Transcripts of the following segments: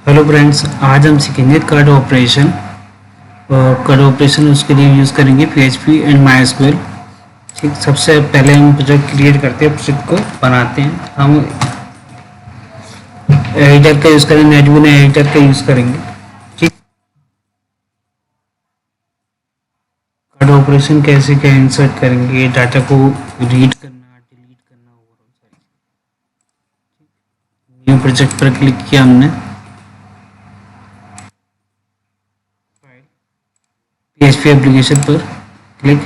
Hello friends, आज हम सीखेंगे कट ऑपरेशन। कट ऑपरेशन उसके लिए यूज़ करेंगे PHP एंड MySQL। ठीक, सबसे पहले हम प्रोजेक्ट क्रिएट करते हैं, प्रोजेक्ट को बनाते हैं। हम एडिटर का यूज़ करेंगे, नेटबीन एडिटर का यूज़ करेंगे। ठीक, कट ऑपरेशन कैसे क्या इंसर्ट करेंगे, डाटा को रीड करना, डिलीट करना, ओवरऑल सारी। न्यू प्रोजेक्ट पर क्लिक किया हमने, PHP एप्लीकेशन पर click.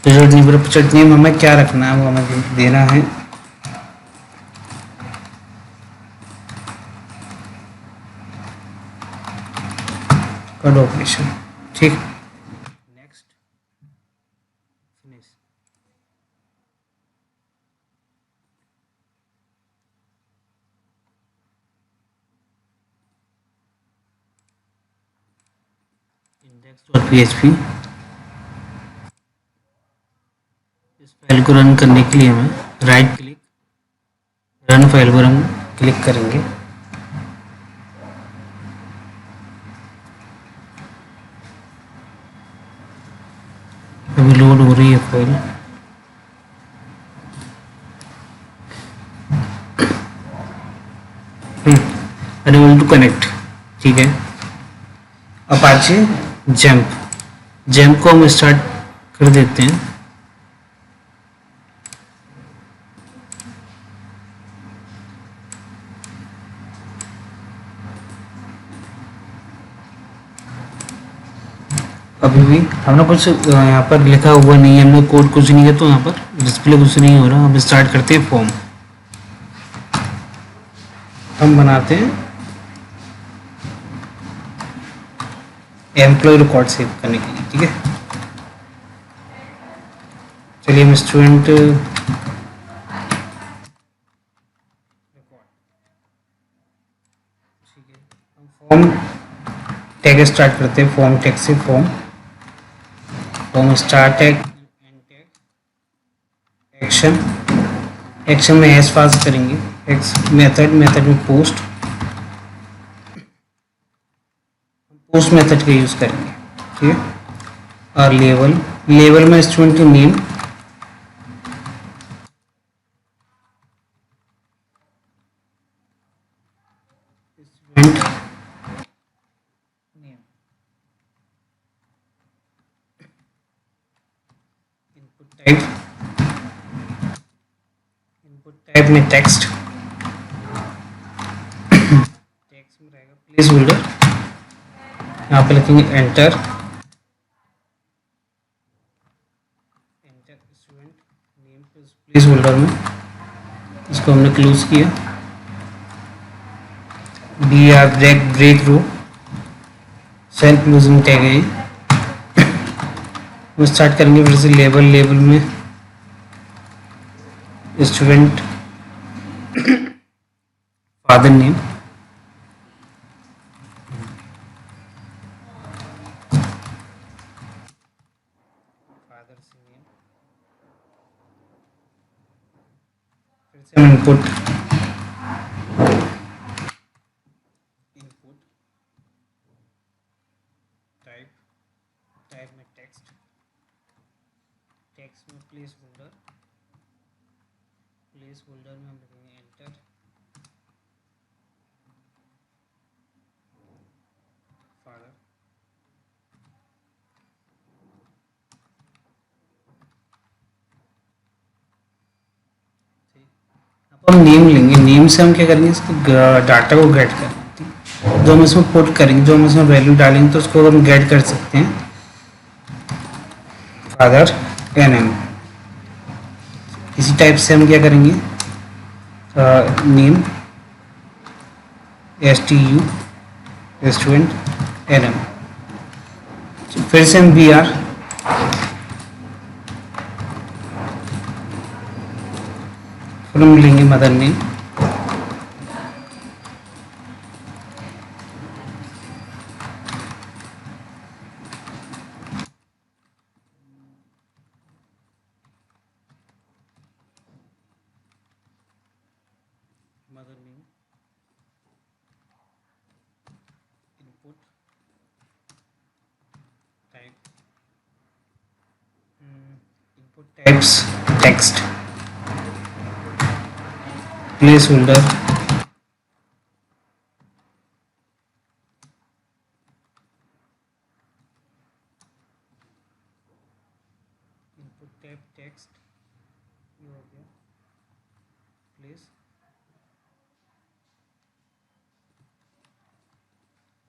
Project name, project name हमें क्या रखना है वो हमें देना है। Cut operation. ठीक, नेक्स्ट, फिनिश। index.php। इस फाइल को रन करने के लिए हमें राइट क्लिक, रन फाइल पर हम क्लिक करेंगे। अभी लोड हो रही है फाइल। Unable to connect. ठीक है, अपाचे जंप, जंप को हम स्टार्ट कर देते हैं। अभी भी हमने कुछ यहाँ पर लिखा हुआ नहीं है, हमने कोड कुछ नहीं है, तो यहाँ पर डिस्प्ले कुछ नहीं हो रहा। हम स्टार्ट करते हैं फॉर्म। हम बनाते हैं एम्प्लॉय रिकॉर्ड सेव करने के लिए। ठीक है, चलिए हम स्टूडेंट फॉर्म टैग स्टार्ट करते हैं। फॉर्म टैग से form, form start tag, and tag, action. Action में हैश पास करेंगे। एक्स मेथड, मेथड में पोस्ट, पोस्ट मेथड का यूज़ करेंगे। ठीक है, और लेवल, लेवल में student name, student name. Input type, input type में टेक्स्ट, टेक्स्ट में रहेगा प्लेस होल्डर। यहाँ पे लिखेंगे enter, enter student name place holder में। इसको हमने क्लोज किया। BR ब्रेक, ब्रेक रो, सेल्फ क्लोजिंग टैग है। वो स्टार्ट करेंगे फिर से लेवल, लेवल में स्टूडेंट फादर नेम, फादर से नेम। फिर से हम इनपुट, इनपुट टाइप, टाइप में टेक्स्ट, टेक्स्ट में प्लेस होल्डर, प्लेस होल्डर में हम लिखेंगे एंटर, फादर। अब हम नेम लेंगे। नेम से हम क्या करेंगे, इसको डाटा को गेट करेंगे। जो हम इसमें पुट करेंगे, जो हम इसमें वैल्यू डालेंगे, तो उसको हम गेट कर सकते हैं। Father NM। इसी टाइप से हम क्या करेंगे, नेम STU, स्टूडेंट NM। फिर से हम BR, फिर हम लेंगे mother name, mother name, types text place holder input type text ये हो गया प्लेस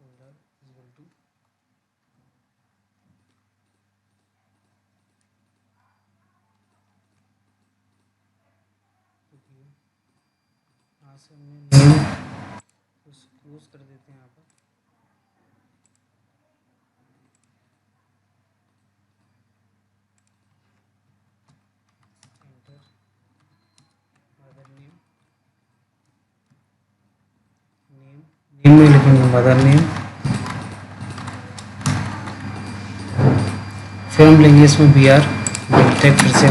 होल्डर इक्वल टू यहाँ से हमने नेम क्लोज कर देते हैं यहाँ पर एंटर मदर नेम नेम में लिखेंगे मदर नेम फिर हम लेंगे इसमें बी आर टाइप फिर से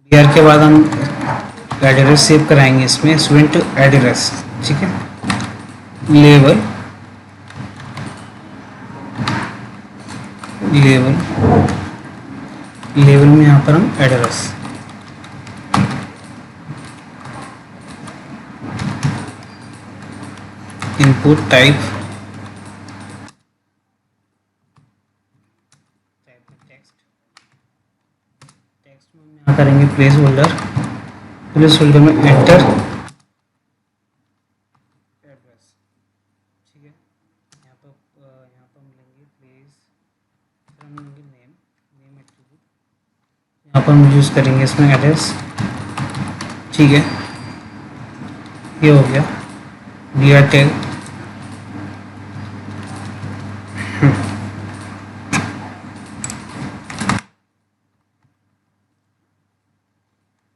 बी आर के बाद हम एड्रेस सेव कराएंगे इसमें स्टूडेंट एड्रेस ठीक है लेवल में यहाँ पर हम एड्रेस इनपुट टाइप टेक्स्ट में हम यहाँ करेंगे प्लेस होल्डर में एंटर एड्रेस ठीक है यहाँ पर हम लेंगे प्लेस फिर हम लेंगे नेम एट्रीब्यूट यहाँ पर हम यूज़ करेंगे इसमें एड्रेस ठीक है ये हो गया बी आर टैग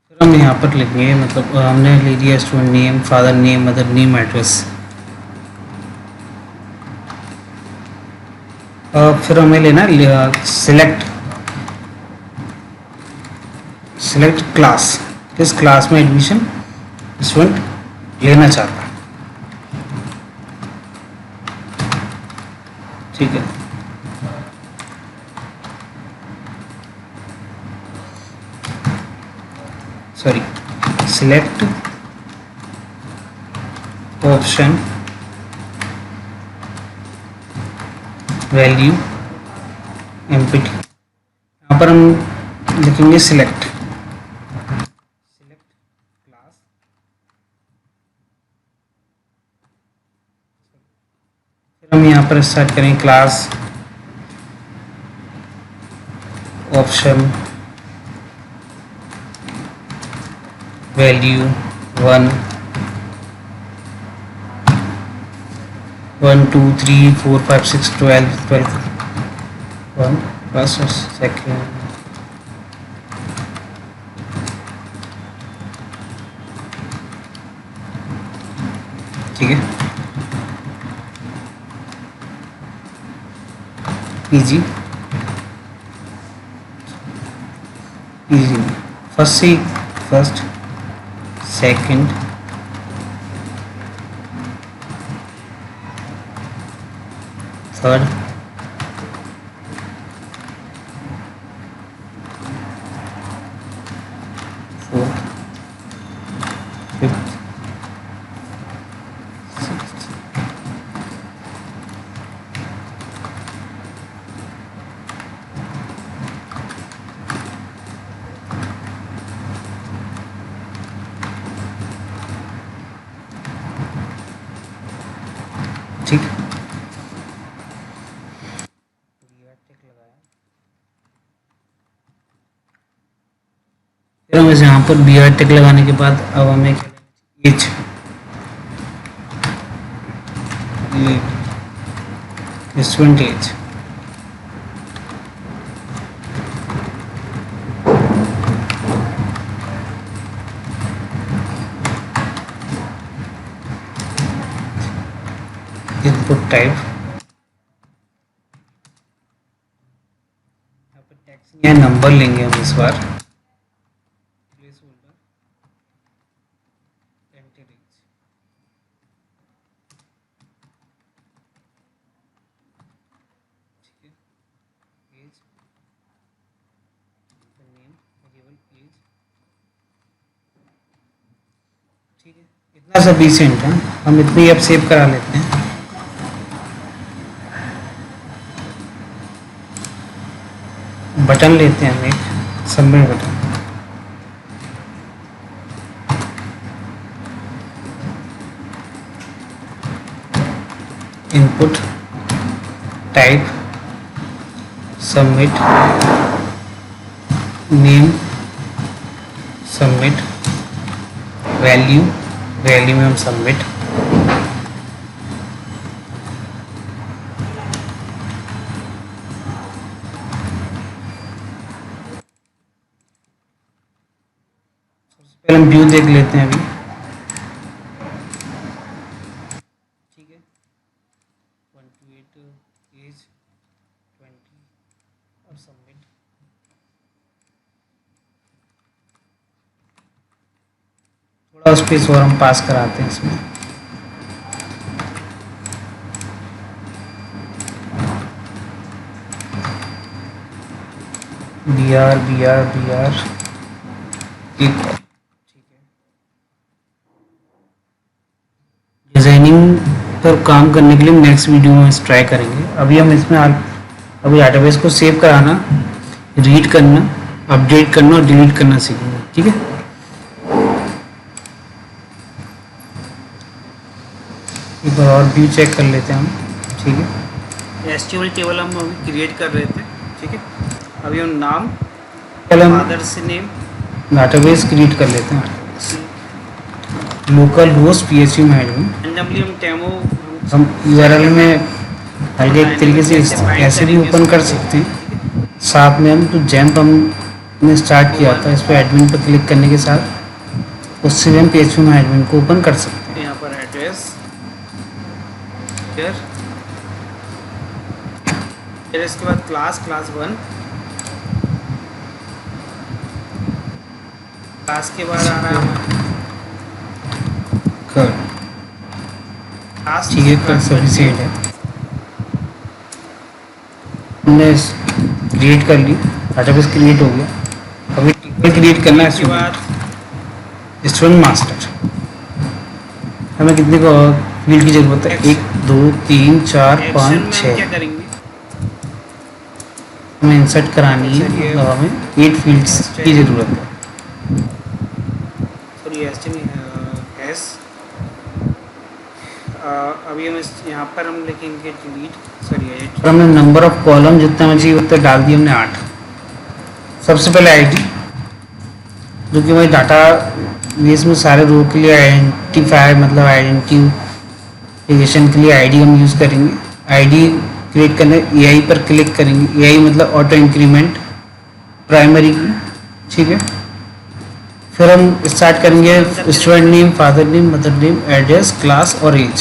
फिर हम यहाँ पर लिखेंगे मतलब हमने ले लिया student name father name mother name address फिर हमें लेना सिलेक्ट क्लास किस क्लास में एडमिशन स्टूडेंट लेना चाहता है ठीक है sorry select option value empty यहाँ पर हम लिखेंगे सिलेक्ट क्लास फिर हम यहाँ पर स्टार्ट करेंगे class option value 1 1 2 3 4 5 6 12 1 first second ठीक है easy first second third fourth fifth sixth ठीक फिर हम यहाँ पर बी आर टेक लगाने के बाद अब हमें as student as input type यहाँ पर टेक्स्ट या नंबर लेंगे हम इस बार प्लेस होल्डर एंटर एज ठीक है ठीक है, इतना सफिशिएंट है, हम इतने ही अब सेव करा लेते हैं। बटन लेते हैं हम एक submit button, input type submit name submit value में हम सबमिट, पहले हम व्यू देख लेते हैं अभी। ठीक है, 1 to 8 एज 20 और सबमिट। थोड़ा स्पेस और हम पास कराते हैं इसमें। br ठीक है। डिजाइनिंग पर काम करने के लिए नेक्स्ट वीडियो में ट्राई करेंगे। अभी हम इसमें अभी डेटाबेस को सेव कराना, रीड करना, अपडेट करना और डिलीट करना सीखेंगे। ठीक है, एक बार और व्यू चेक कर लेते हैं हम। ठीक है, एचटीएमएल टेबल हम अभी क्रिएट कर रहे थे। ठीक है, अभी हम नाम पहले फादर्स नेम डेटाबेस क्रिएट कर लेते हैं, लोकल होस्ट php में एडमिन हम यूआरएल में हल्के एक तरीके से ऐसे भी ओपन कर सकते हैं। साथ में हम तो जैम्प हमने स्टार्ट किया था, इस पर एडमिन पर क्लिक करने के साथ उससे भी हम php में एडमिन को ओपन कर सकते हैं। यहाँ पर एड्रेस फिर इसके बाद क्लास 1 क्लास के बाद आ रहा है ठीक है, कर सफिशिएंट है। हमने क्रिएट कर ली, डेटाबेस क्रिएट हो गया। अभी टेबल क्रिएट करना है स्टूडेंट मास्टर। हमें कितने को फील्ड की जरूरत है? 1 2 3 4 5 6। क्या करेंगे, हमें इंसर्ट करानी है, मतलब हमें 8 फील्ड्स की जरूरत है। अभी हम यहाँ पर हम लिखेंगे डिलीट, हमने नंबर ऑफ कॉलम जितना मुझे उतना डाल दिया हमने 8। सबसे पहले आईडी, जो कि हमारी डाटा बेस में सारे रो के लिए आइडेंटिफाई मतलब आइडेंटिफिकेशन के लिए आईडी हम यूज़ करेंगे। आईडी क्रिएट करने एआई पर क्लिक करेंगे, एआई मतलब ऑटो इंक्रीमेंट प्राइमरी की। ठीक है, फिर हम स्टार्ट करेंगे student name, father name, mother name, address, class और एज।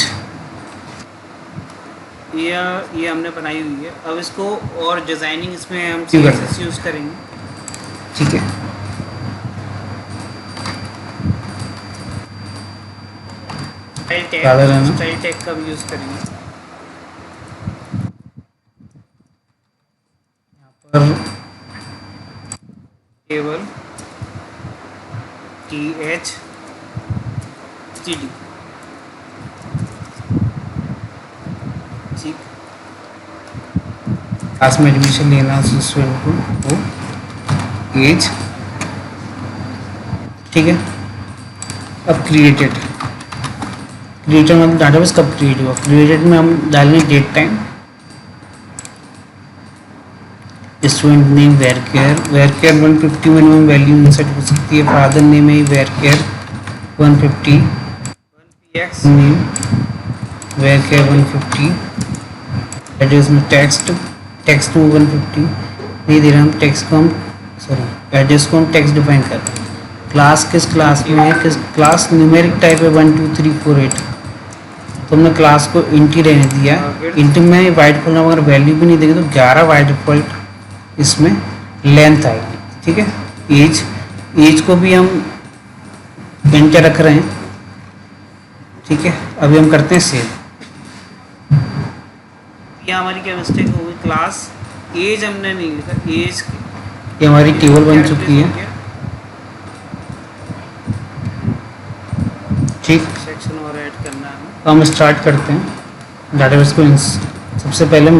ये हमने बनाई हुई है। अब इसको और डिजाइनिंग इसमें हम CSS यूज करेंगे। ठीक है, स्टाइल टैग का भी यूज करेंगे। यहाँ पर टेबल THTD। ठीक, क्लास में एडमिशन लेना स्टूडेंट को, वो एज। ठीक है, अब क्रिएटेड मतलब डाटाबेस कब क्रिएट हुआ। क्रिएटेड में हम डालेंगे date time, student name varchar 150 minimum value insert हो सकती है। फादर नेम है varchar 150, name varchar 150, address में टेक्स्ट में 150 नहीं दे रहे हम, टेक्स्ट को हम एड्रेस को हम टेक्स्ट डिफाइन कर रहे हैं। क्लास किस क्लास में है, किस क्लास न्यूमेरिक टाइप है 1 2 3 4 8, तो हमने क्लास को इंट ही रहने दिया। इंट में वाइट खोलना, अगर वैल्यू भी नहीं देंगे तो 11 बाय डिफॉल्ट इसमें लेंथ आएगी। ठीक है, एज को भी हम इंट रख रहे हैं। ठीक है, अभी हम करते हैं सेव। यहाँ हमारी क्या मिस्टेक हो गई, क्लास एज हमने नहीं लिखा, एज ये हमारी टेबल बन चुकी है। ठीक, सेक्शन और ऐड करना है हमें। तो हम स्टार्ट करते हैं डाटाबेस को। सबसे पहले हम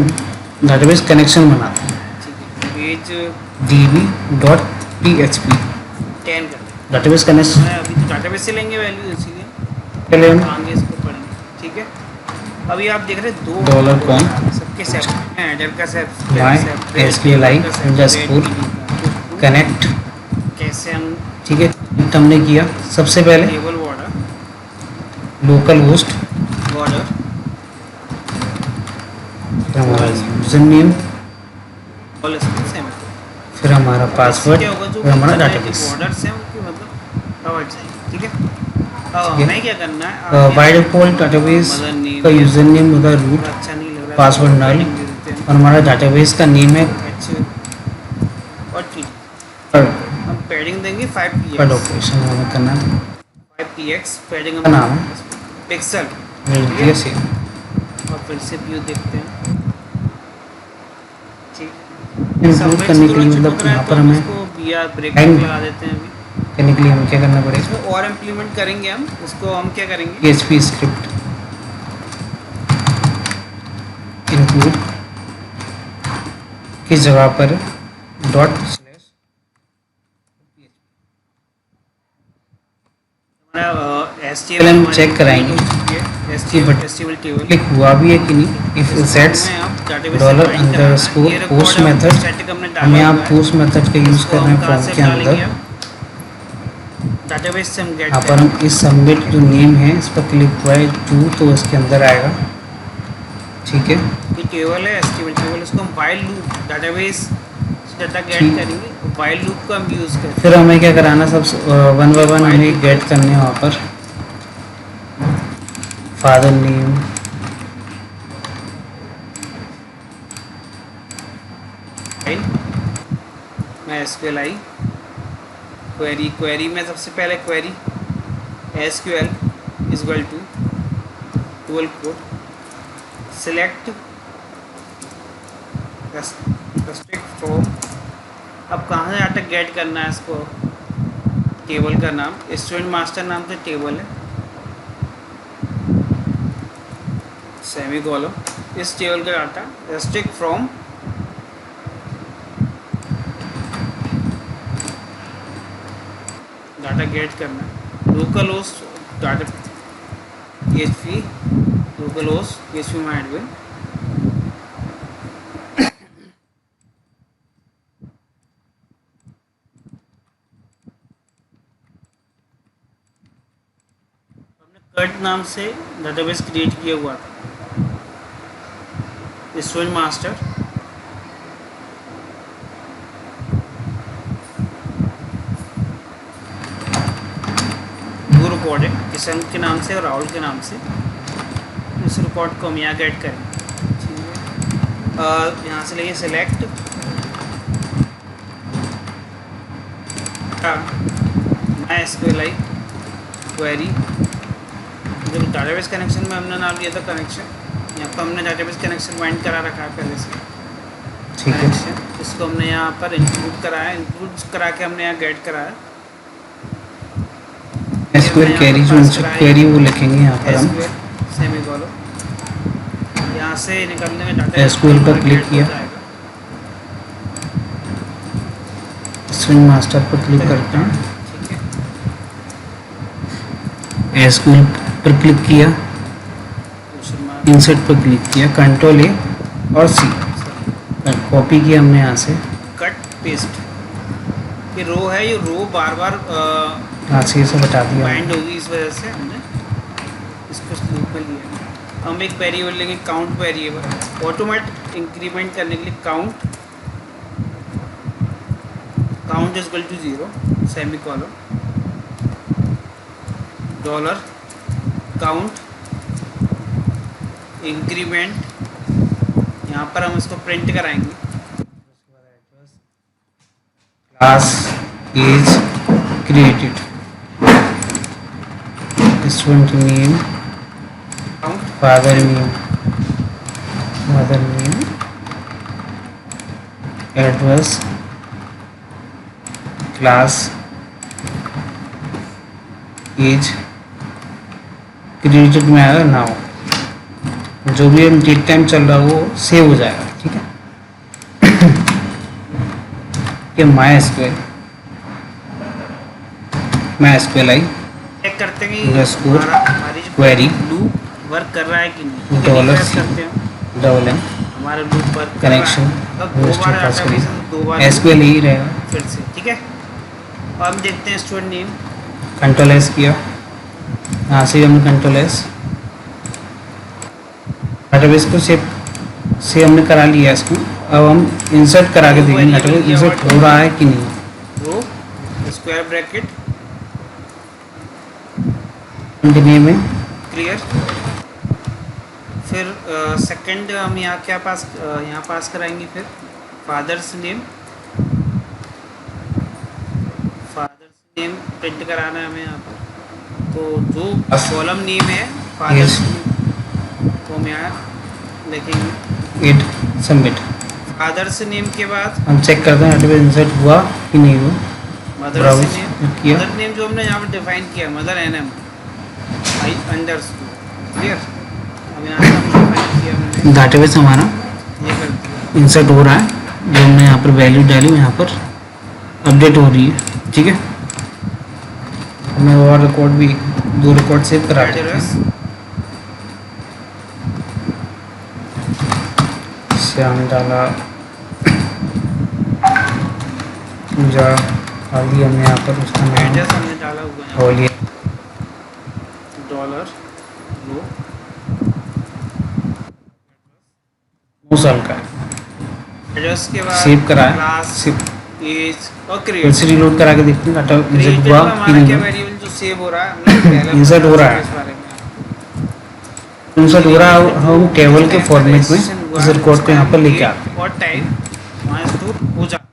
डाटाबेस कनेक्शन बनाते हैं। ठीक है, पेज db.php 10 कर दें। Database connection. मैं अभी तो डाटाबेस से लेंगे वैल्यू, इसीलिए पहले हम आगे इसको पढ़ेंगे। ठीक है, अभी आप देख रहे हैं दो डॉलर कॉम सबके सेपरेट हैं। हेडर का माई सेपरेट, SQLi अंडरस्कोर कनेक्ट। कैसे हम ठीक है, कनेक्ट हमने किया। सबसे पहले table border local host, border फिर हमारा user name, all space same. फिर हमारा पासवर्ड, क्या होगा, जो फिर हमारा डाटाबेस। बॉर्डर्स हैं उनके मतलब कवर जाएंगे। ठीक है, अब ठीक है। हमें क्या करना है, by default database mother name का यूजर नेम होगा रूट, अच्छा नहीं लग रहा, पासवर्ड नल, और हमारा डाटाबेस का नेम है और ठीक पर हम पैडिंग देंगे 5px ऑपरेशन हमें करना है। 5px पैडिंग का नाम पिक्सल। मिल दिया सेम। और फिर से व्यू देखते हैं। ठीक, इंक्लूड करने के लिए मतलब यहाँ पर हमें इसको बिया ब्रेक Hang- लगा देते हैं। अभी करने के लिए हमें क्या करना पड़ेगा, इसको और इम्प्लीमेंट करेंगे हम। इसको हम क्या करेंगे, PHP स्क्रिप्ट इंक्लूड की जगह पर डॉट HTML हम चेक कराएंगे HTML टेबल क्लिक हुआ भी है कि नहीं। If sets dollar underscore post method, हमें यहाँ पोस्ट मेथड का यूज़ कर रहे हैं फॉर्म के अंदर। डाटाबेस से हम गेट यहाँ पर हम इस सबमिट जो नेम है इस पर क्लिक हुआ है टू, तो इसके अंदर आएगा। ठीक है, ये टेबल है HTML टेबल, इसको हम while loop database data get ठीक। करेंगे। व्हाइल लूप का हम यूज़ करेंगे। फिर हमें क्या कराना, सब वन बाय वन हमें गेट करने हैं। वहाँ पर फादर नेम, मैं SQLi क्वेरी में सबसे पहले query SQL is equal to double quote select restrict from. अब कहाँ से डाटा गेट करना है इसको, टेबल का नाम स्टूडेंट मास्टर नाम से टेबल है, सेमी कॉलम। इस टेबल का data restrict from data get करना है। Localhost data PHP localhost PHP my admin. हमने कट नाम से डाटाबेस क्रिएट किया हुआ था, स्टूडेंट मास्टर रिकॉर्ड है किशन के नाम से और राहुल के नाम से। इस रिकॉर्ड को हम यहाँ गेट करें। ठीक है, यहाँ से लेंगे सेलेक्ट MySQLi क्वेरी। जब डाटाबेस कनेक्शन में हमने नाम लिया था कनेक्शन, यहाँ पर हमने डाटाबेस कनेक्शन बाइंड करा रखा है पहले से। ठीक है, कनेक्शन इसको हमने यहाँ पर इंक्लूड कराया, इंक्लूड करा के हमने यहाँ गेट कराया। SQL क्वेरी जो क्वेरी वो लिखेंगे यहाँ पर हम। सेमी कॉलम यहाँ से निकलने में डाटा SQL पर क्लिक किया, स्ट्रिंग मास्टर पर क्लिक करते हैं, ठीक है। SQL पर क्लिक किया, क्वेश्चन मार्क इंसर्ट पर क्लिक किया, कंट्रोल A और C कॉपी किया हमने यहाँ से। कट पेस्ट, ये रो है, ये रो बार बार यहाँ से ये सब हटा दिया। बाइंड होगी, इस वजह से हमने इसको लूप में लिया। हम एक वेरिएबल लेंगे काउंट वेरिएबल, ऑटोमेटिक इंक्रीमेंट करने के लिए count is equal to 0 semicolon dollar count increment. यहाँ पर हम इसको प्रिंट कराएंगे। Class age created, student name, father name, mother name, address, class, age, created में आएगा नाउ, जो भी डेट टाइम चल रहा है वो सेव हो जाएगा। ठीक है, ये माई एसक्यूएल आई चेक करते हैं पूरा कि स्कोर हमारी जो क्वेरी लूप वर्क कर रहा है कि नहीं। डॉलर रिफ्रेश सी करते हैं डबल एम हमारा लूप वर्क कर रहा कनेक्शन है, तब दो बार डाटाबेस है तो 2 बार एसक्यूएल ही रहेगा। फिर से। ठीक है, अब हम देखते हैं स्टूडेंट नेम। कंट्रोल एस किया, यहाँ से हमने कंट्रोल एस डाटाबेस को से हमने करा लिया इसको। अब हम इंसर्ट करा के देखेंगे डाटाबेस इंसर्ट हो रहा है कि नहीं। रो स्क्वायर ब्रैकेट नेम है क्लियर। फिर सेकंड हम यहाँ क्या पास यहाँ पास कराएंगे। फिर फादर्स नेम प्रिंट कराना है हमें यहाँ पर। तो जो कॉलम नेम है फादर्स वो हम यहाँ लिखेंगे। Add submit. फादर्स नेम के बाद हम चेक करते हैं डाटाबेस इंसर्ट हुआ कि नहीं हुआ। मदर्स Browse नेम, किया। मदर नेम जो हमने यहाँ पर डिफाइन किया mother NM I underscore clear. अब यहाँ पर डिफाइन किया हमने, डाटाबेस हमारा ये कर दिया। इंसर्ट हो रहा है, जो हमने यहाँ पर वैल्यू डाली यहाँ पर अपडेट हो रही है। ठीक है, मैं और रिकॉर्ड भी 2 रिकॉर्ड सेव करा देते एड्रेस हैं। श्याम डाला पूजा डाली हमने यहाँ पर, उसका नाम एड्रेस हमने डाला हुआ है होलिया डॉलर रो 9 साल का है। एड्रेस के बाद सेव करा है, क्लास सेव एज और फिर क्रिएट। से रिलोड करा के देखते हैं डाटा इंसर्ट क्रिएटेड हुआ में कि हमारा नहीं क्या हुआ। वेरिएबल जो सेव हो रहा है हमने पहले Insert हो रहा है। इस बारे में। इंसर्ट हो रहा है, हम टेबल के फॉर्मेट में हुआ, इस रिकॉर्ड को यहाँ पर लेके आते date और टाइम वहाँ स्टोर हो जाता है।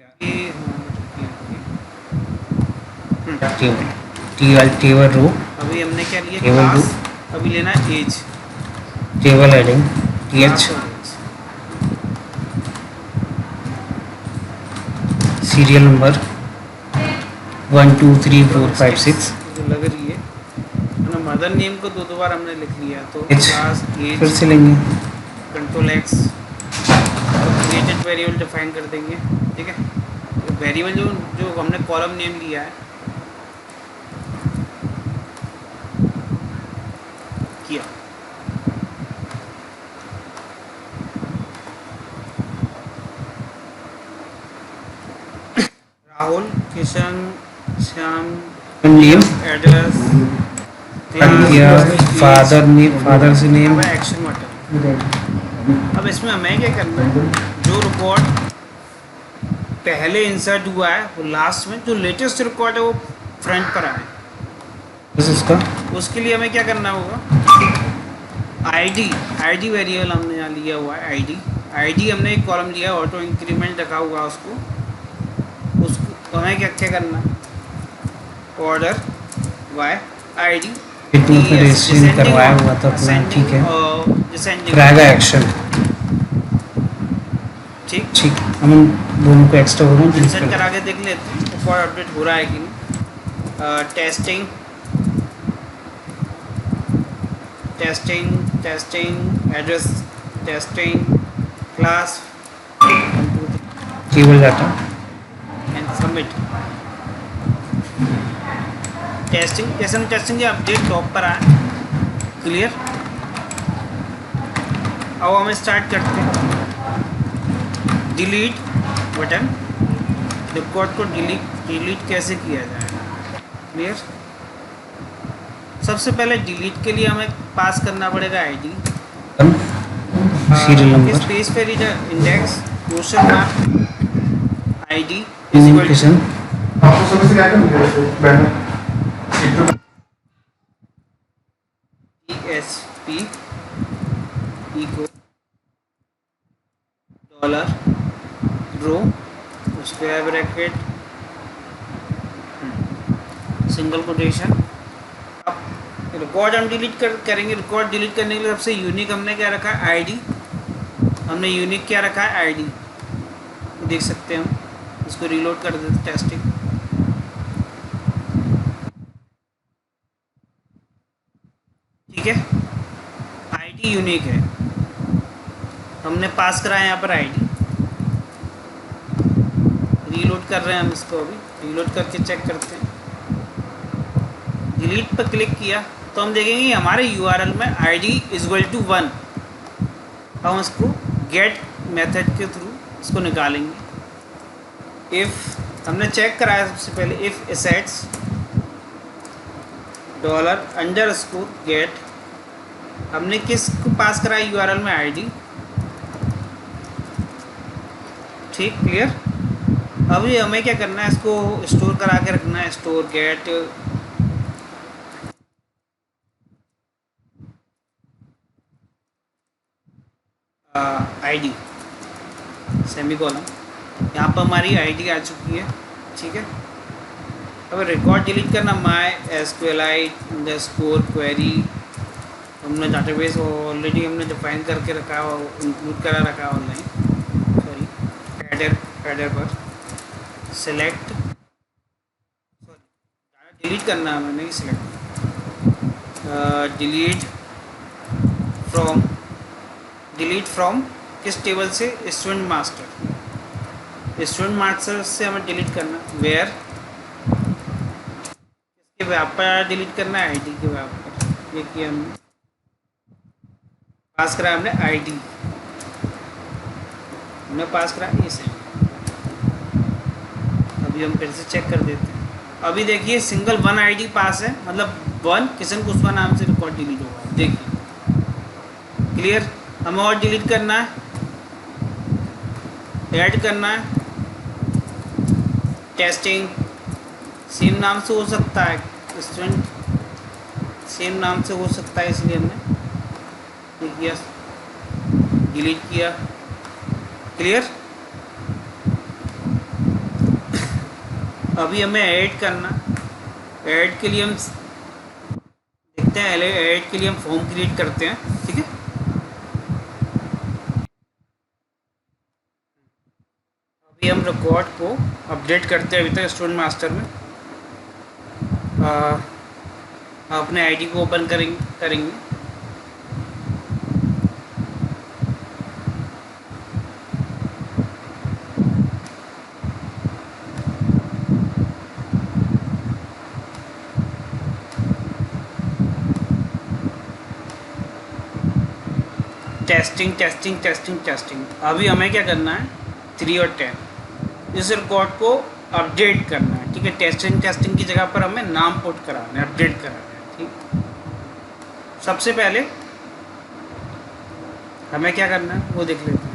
ये हैं। टेबल रो, अभी हमने क्या लिया Table क्लास, अभी लेना है as table heading TH, serial number 1 2 3 4 5 6, जो लग रही है ना। मदर नेम को दो बार हमने लिख लिया तो H, क्लास फिर एज से लेंगे control x created variable define कर देंगे। ठीक है, वेरिएबल जो जो हमने कॉलम नेम लिया है किया। राहुल किशन श्याम नेम एड्रेस किया, फादर से नेम एक्शन बटन। अब इसमें हमें क्या करना है, जो रिकॉर्ड पहले इंसर्ट हुआ है वो लास्ट में, जो लेटेस्ट रिकॉर्ड है वो फ्रंट पर आए। बस इसका उसके लिए हमें क्या करना होगा, आईडी वेरिएबल हमने यहाँ लिया हुआ है। आईडी हमने एक कॉलम लिया है, ऑटो इंक्रीमेंट रखा हुआ उसको हमें क्या क्या करना, ऑर्डर वाई आईडी रजिस्ट्रेशन करवाया हुआ था अपना। ठीक है, फिर आएगा एक्शन। ठीक ठीक, हम इन दोनों को एक्स्ट्रा हो रहे इंसर्ट हैं। करा के देख लेते हैं रिकॉर्ड अपडेट हो रहा है कि नहीं। Testing address testing class table data and submit. Testing जैसे हम टेस्टिंग के अपडेट टॉप पर आए क्लियर। अब हम स्टार्ट करते हैं। डिलीट बटन, रिकॉर्ड को डिलीट कैसे किया जाए क्लियर। सबसे पहले डिलीट के लिए हमें पास करना पड़ेगा आईडी, सीरियल नंबर, स्पेस पे index question mark ID communication ESP echo dollar row square bracket single quotation. अब रिकॉर्ड हम डिलीट करेंगे। रिकॉर्ड डिलीट करने के लिए सबसे यूनिक हमने क्या रखा है, आईडी। हमने यूनिक क्या रखा है, आईडी। देख सकते हैं हम, इसको रीलोड कर देते टेस्टिंग। ठीक है, आईडी यूनिक है, हमने पास करा है यहाँ पर आईडी। रीलोड कर रहे हैं हम इसको, अभी रीलोड करके चेक करते हैं। डिलीट पर क्लिक किया तो हम देखेंगे हमारे यूआरएल में आईडी इक्वल टू 1। हम इसको गेट मेथड के थ्रू इसको निकालेंगे। इफ़ हमने चेक कराया सबसे पहले, इफ़ एसेट्स $_ गेट, हमने किसको पास कराया यूआरएल में, आईडी। ठीक, क्लियर। अभी हमें क्या करना है, इसको स्टोर करा के रखना है। स्टोर गेट आईडी सेमीकोलन, यहाँ पर हमारी आईडी आ चुकी है। ठीक है, अब रिकॉर्ड डिलीट करना, MySQLite _query, हमने डाटाबेस ऑलरेडी हमने डिफाइन करके रखा है, इंक्लूड करा रखा है ऑनलाइन, सॉरी हेडर पर सेलेक्ट, सॉरी डाटा डिलीट करना है, मैंने सिलेक्ट डिलीट फ्रॉम किस टेबल से, स्टूडेंट मास्टर से हमें डिलीट करना, वेयर किसके वेब पर डिलीट करना है, आईडी के वेब पर। ये किया हमने, पास करा हमने आईडी, हमने पास करा इसे। अभी हम फिर से चेक कर देते हैं। अभी देखिए सिंगल 1 आईडी पास है, मतलब 1 किशन कुशवा नाम से रिकॉर्ड डिलीट होगा। देखिए क्लियर। हमें और डिलीट करना है, ऐड करना है, टेस्टिंग सेम नाम से हो सकता है, स्टूडेंट सेम नाम से हो सकता है, इसलिए हमने किया, डिलीट किया। क्लियर। अभी हमें ऐड करना, ऐड के लिए हम देखते हैं, ऐड के लिए हम फॉर्म क्रिएट करते हैं। ठीक है, अभी हम रिकॉर्ड को अपडेट करते हैं। अभी तक स्टूडेंट मास्टर में अपने आईडी को ओपन करेंगे। टेस्टिंग। अभी हमें क्या करना है, 3 और 10 इस रिकॉर्ड को अपडेट करना है। ठीक है, टेस्टिंग की जगह पर हमें नाम पुट कराना है, अपडेट कराना है। ठीक, सबसे पहले हमें क्या करना है वो देख लेते हैं।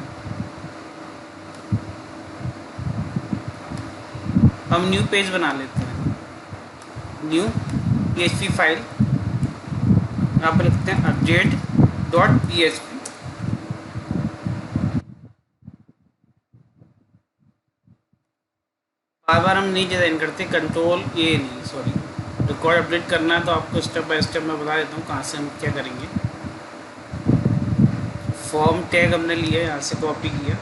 हम न्यू पेज बना लेते हैं, न्यू PHP फाइल, यहाँ पर लिखते हैं update.php। बार हम नहीं डिज़ाइन करते, रिकॉर्ड अपडेट करना है तो आपको स्टेप बाय स्टेप मैं बता देता हूँ कहाँ से हम क्या करेंगे। फॉर्म टैग हमने लिया, यहाँ से कॉपी किया,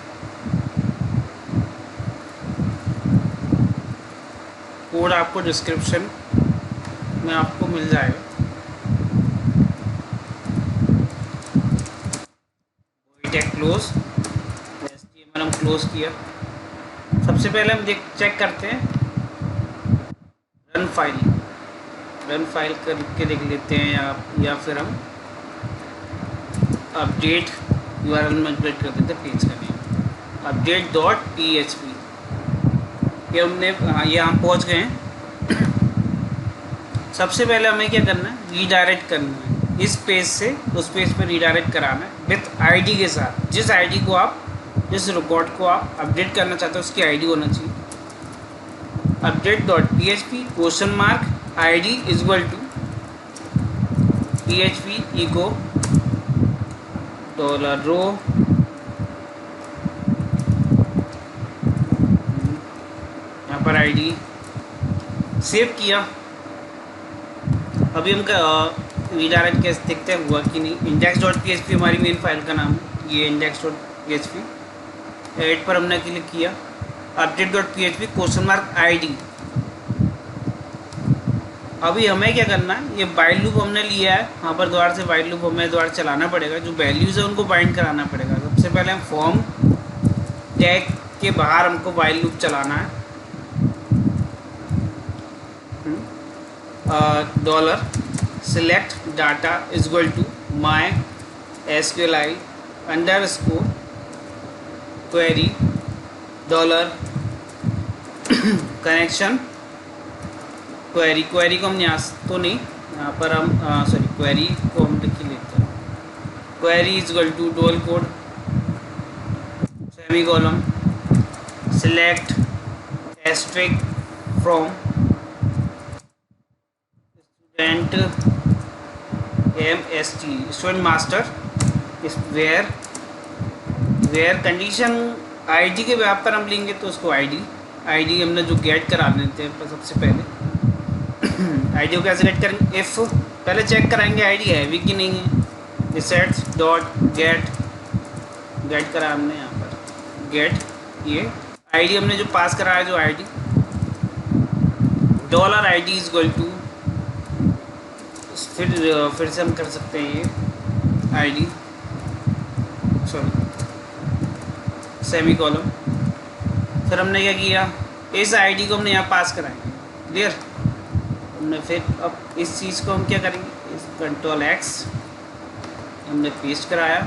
कोड आपको डिस्क्रिप्शन में आपको मिल जाएगा। टैग क्लोज, HTML हम क्लोज किया। सबसे पहले हम चेक करते हैं रन फाइल करके देख लेते हैं, या फिर हम अपडेट यूआरएल में अपडेट कर देते हैं पेज का नेम, update.php। ये हमने, हाँ ये हम पहुँच गए हैं। सबसे पहले हमें क्या करना है, रीडायरेक्ट करना है, इस पेज से उस पेज पर रीडायरेक्ट कराना है विथ आईडी के साथ। जिस आईडी को आप, जिस रिकॉर्ड को आप अपडेट करना चाहते हो उसकी आईडी होना चाहिए। update.php ID equal to PHP echo $row, यहाँ पर आईडी सेव किया। अभी हम रीडायरेक्ट कैसे देखते हैं हुआ कि नहीं। index.php हमारी मेन फाइल का नाम है, ये index.php। ऐड पर हमने क्लिक किया, update.php ID अभी हमें क्या करना है, ये वाइल लूप हमने लिया है, यहाँ पर दोबारा से वाइल लूप हमें दोबारा चलाना पड़ेगा, जो वैल्यूज़ है उनको बाइंड कराना पड़ेगा। सबसे पहले हम फॉर्म टैग के बाहर हमको वाइल लूप चलाना है। Dollar select data is equal to my SQLi underscore query dollar connection query को हम यहाँ तो नहीं, यहाँ पर हम सॉरी क्वेरी को हम लिख ही लेते हैं। Query is equal to double quote semicolon select asterisk from student MST student master where condition ID के व्याप पर हम लेंगे तो उसको ID हमने जो गेट करा लेते हैं सबसे पहले। ID को कैसे गेट करेंगे, इफ़ पहले चेक कराएंगे ID है भी कि नहीं है। रिसेट्स डॉट गेट करा हमने यहाँ पर गेट, ये ID हमने जो पास कराया जो ID dollar ID is equal to, फिर से हम कर सकते हैं ये ID सॉरी सेमी कॉलम। फिर हमने क्या किया, इस ID को हमने यहाँ पास कराएंगे, क्लियर। हमने फिर अब इस चीज़ को हम क्या करेंगे, इस Ctrl X हमने पेस्ट कराया,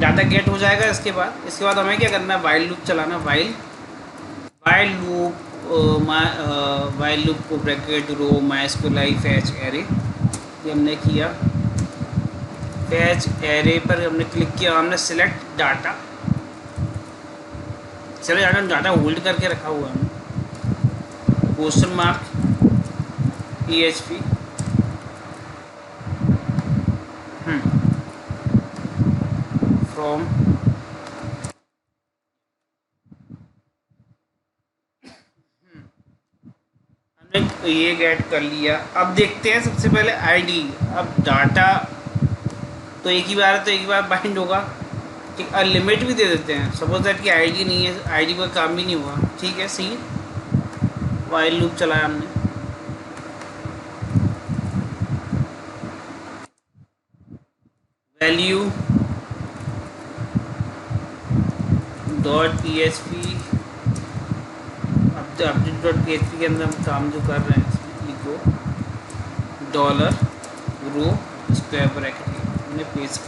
डाटा गेट हो जाएगा। इसके बाद हमें क्या करना है, वाइल लूप चलाना। वाइल लूप को ब्रैकेट रो MySQLi फैच एरे, ये हमने किया। फैच एरे पर हमने क्लिक किया, हमने सिलेक्ट डाटा होल्ड करके रखा हुआ है, क्वेश्चन मार्क PHP फ्रॉम हमने ये गेट कर लिया। अब देखते हैं सबसे पहले ID। अब डाटा तो एक ही बार बाइंड होगा, ठीक। लिमिट भी दे देते हैं, सपोज दैट कि ID नहीं है, ID का काम भी नहीं हुआ, ठीक है। सी वाइल लूप चलाया हमने, वैल्यू .php update.php के अंदर हम काम जो कर रहे हैं इसमें eco dollar row square bracket हमने पेस्ट।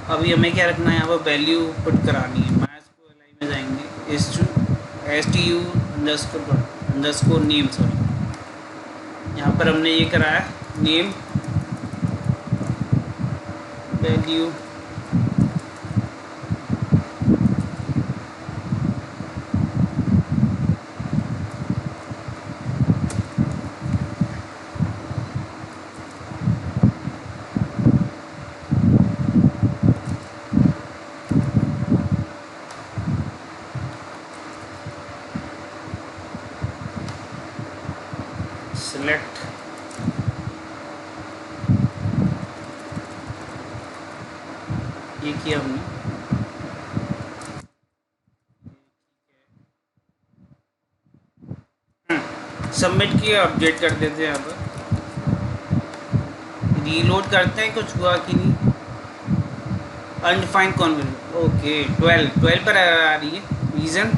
अभी हमें क्या रखना है, यहाँ पर वैल्यू पुट करानी है। MySQLi में जाएंगे, stu अंडरस्कोर नेम, सॉरी यहाँ पर हमने ये कराया नेम वैल्यू सेलेक्ट ये किया हमने। सबमिट किया, अपडेट कर देते हैं। यहाँ पर रीलोड करते हैं, कुछ हुआ कि नहीं। अनडिफाइंड कॉन्वेंट, ओके 12 पर आ रही है। रीज़न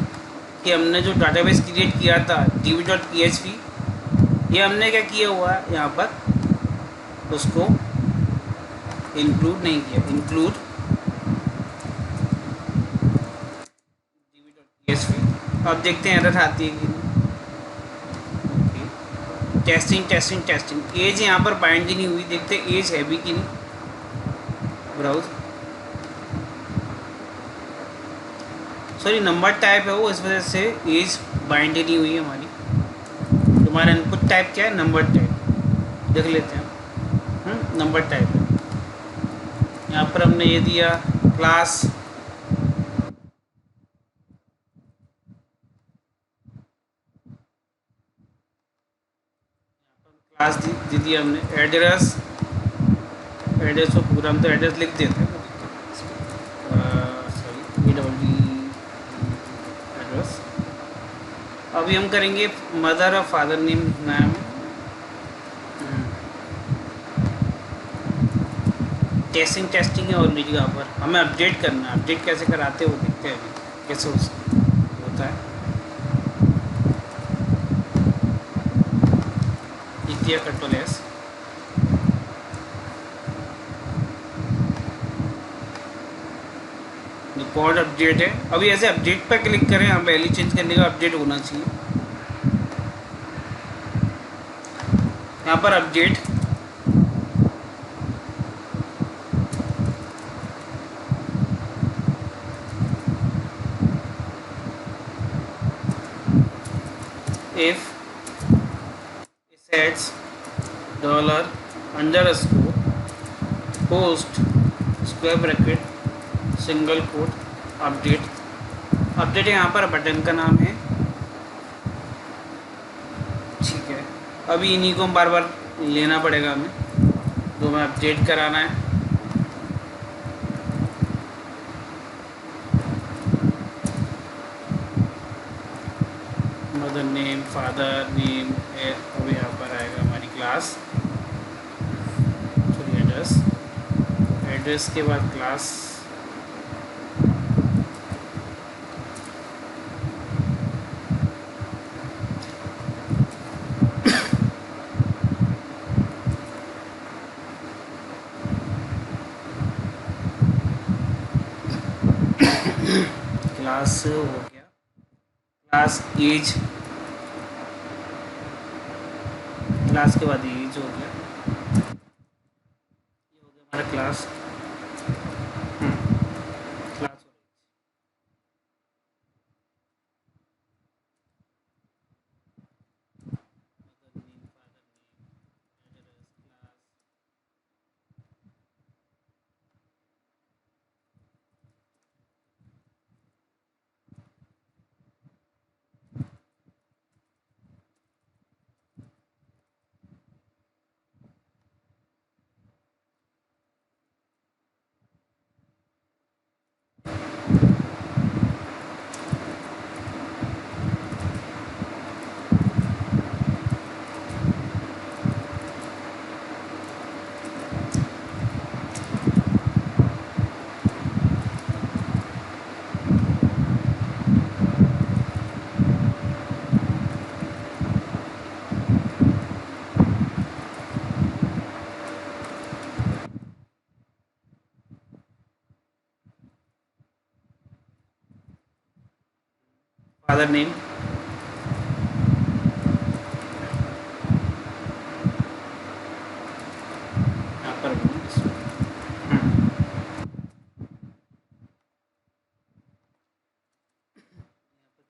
कि हमने जो डाटाबेस क्रिएट किया था db.php, ये हमने क्या किया हुआ है यहाँ पर, उसको इंक्लूड नहीं किया। इंक्लूड db.php, अब देखते हैं एरर आती है कि नहीं। टेस्टिंग एज यहाँ पर बाइंड ही नहीं हुई, देखते एज है भी कि नहीं। ब्राउज सॉरी नंबर टाइप है वो, इस वजह से एज बाइंड ही नहीं हुई है हमारी। तुम्हारा इनपुट टाइप क्या है, नंबर टाइप, देख लेते हैं। नंबर टाइप है। यहाँ पर हमने ये दिया क्लास दे दिया हमने। एड्रेस को प्रोग्राम तो एड्रेस लिख देते हैं, सॉरी एड्रेस। अभी हम करेंगे मदर और फादर नेम लिखना है हमें। टेस्टिंग है ऑलरेडी यहाँ पर, हमें अपडेट करना है। अपडेट कैसे कराते हैं वो देखते हैं अभी कैसे होता है। लिखिए कंट्रोल एस। रिकॉर्ड अपडेट है, अभी ऐसे अपडेट पर क्लिक करें, हम वैल्यू चेंज करने का अपडेट होना चाहिए। यहाँ पर update, if sets dollar underscore post square bracket single quote update. Update यहाँ पर बटन का नाम है, ठीक है। अभी इन्हीं को बार बार लेना पड़ेगा हमें, तो हमें अपडेट कराना है। मदर नेम, फादर नेम है, अभी यहाँ पर आएगा हमारी क्लास, सॉरी एड्रेस, एड्रेस के बाद क्लास, क्लास हो गया, क्लास एज, क्लास के बाद एज हो गया, ये हो गया हमारा क्लास, क्लास और mother name, father name, address, class। Father name, यहाँ पर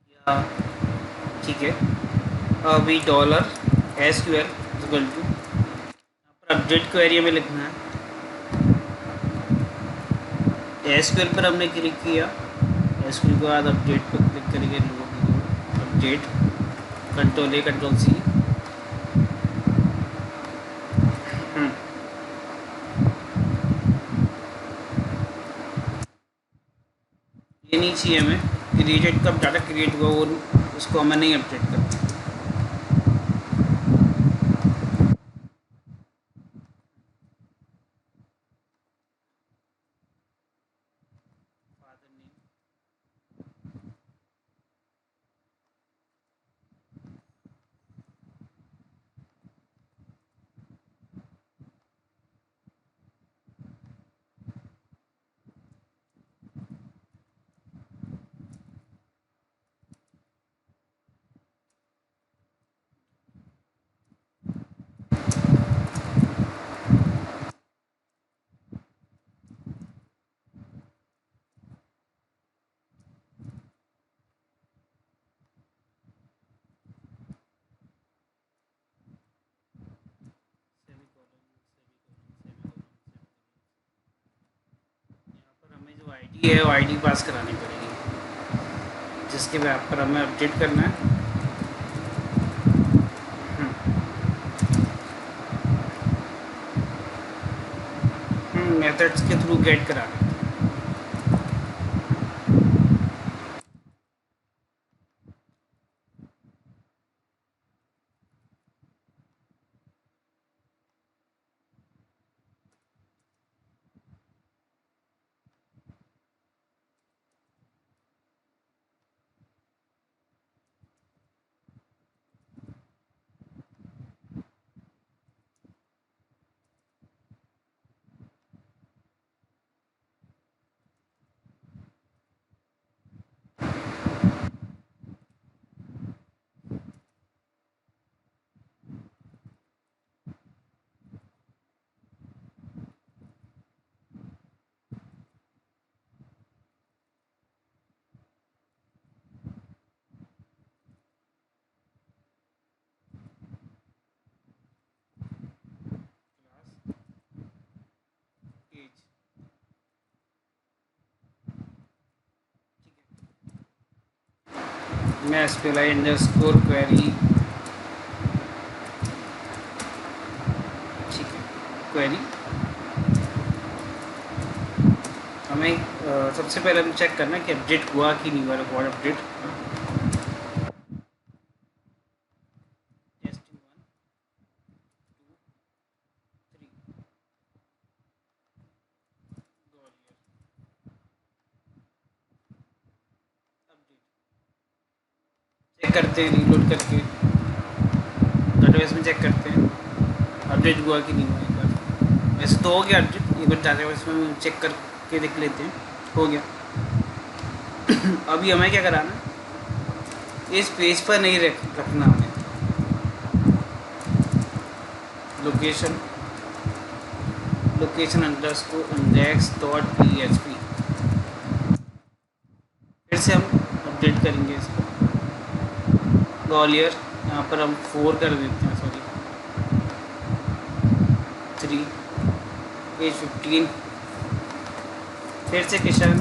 किया, ठीक है। अभी dollar S Q L equal to, यहाँ पर अपडेट क्वेरी में लिखना है। एस क्यू एल पर हमने क्लिक किया, एस क्यू एल के बाद अपडेट पर क्लिक करेंगे, update, control A control C, ये नहीं चाहिए हमें, क्रिएटेड कब डाटा क्रिएट हुआ वो उसको हमें नहीं अपडेट करना। फादर नेम, यहाँ पर हमें जो आईडी है वो आईडी पास करानी पड़ेगी, जिसके बाद पर हमें अपडेट करना है। मेथड्स के थ्रू गेट कराना है। मैं SQLi अंडरस्कोर क्वेरी, ठीक है, क्वेरी हमें सबसे पहले हमें चेक करना है कि अपडेट हुआ कि नहीं हुआ, record update. Testing 1 2 3 update check करते हैं, रीलोड करके डेटाबेस में चेक करते हैं अपडेट हुआ कि नहीं हुआ। एक बार वैसे तो हो गया अपडेट, एक बार डेटाबेस में चेक करके देख लेते हैं, हो गया। अभी हमें क्या कराना है, इस पेज पर नहीं रखना हमें location underscore index dot PHP, फिर से हम अपडेट करेंगे इसको। ग्वालियर यहाँ पर हम 4 कर देते हैं, सॉरी 3 एज 15, फिर से किशन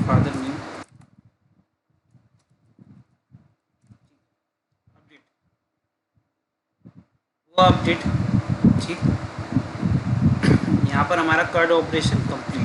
फादर नेम अपडेट, वो अपडेट ठीक। यहाँ पर हमारा कर्ड ऑपरेशन कंप्लीट।